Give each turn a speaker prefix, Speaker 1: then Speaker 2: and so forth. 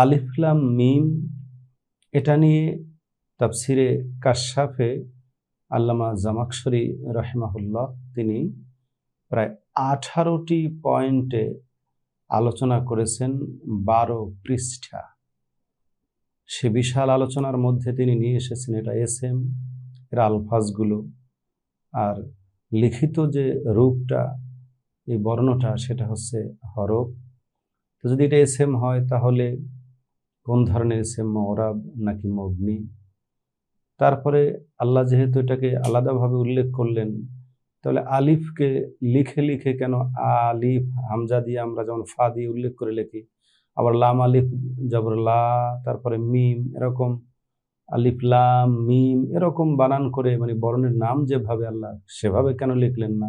Speaker 1: আলিফ লাম মিম এটা নিয়ে তাফসিরে কাশফে আল্লামা জামাখশরী রাহিমাহুল্লাহ তিনি প্রায় 18টি পয়েন্টে আলোচনা করেছেন, 12 পৃষ্ঠা। সে বিশাল আলোচনার মধ্যে তিনি নিয়ে এসেছেন এটা এসএম এর আলফাজগুলো, আর লিখিত যে রূপটা, এই বর্ণটা, সেটা হচ্ছে হরফ। তো যদি এটা এসএম হয় তাহলে কোন ধরনের এসএম, মুরাব নাকি মবনি? তারপরে আল্লাহ যেহেতু এটাকে আলাদাভাবে উল্লেখ করলেন, তাহলে আলিফকে লিখে লিখে কেন আলিফ হামজা দিয়ে আমরা যেমন ফা দিয়ে উল্লেখ করে লিখি, আবার লাম আলিফ জবর লা, তারপরে মিম, এরকম আলিফ লাম মিম এরকম বানান করে, মানে বর্ণের নাম যেভাবে আল্লাহ সেভাবে কেন লিখলেন না?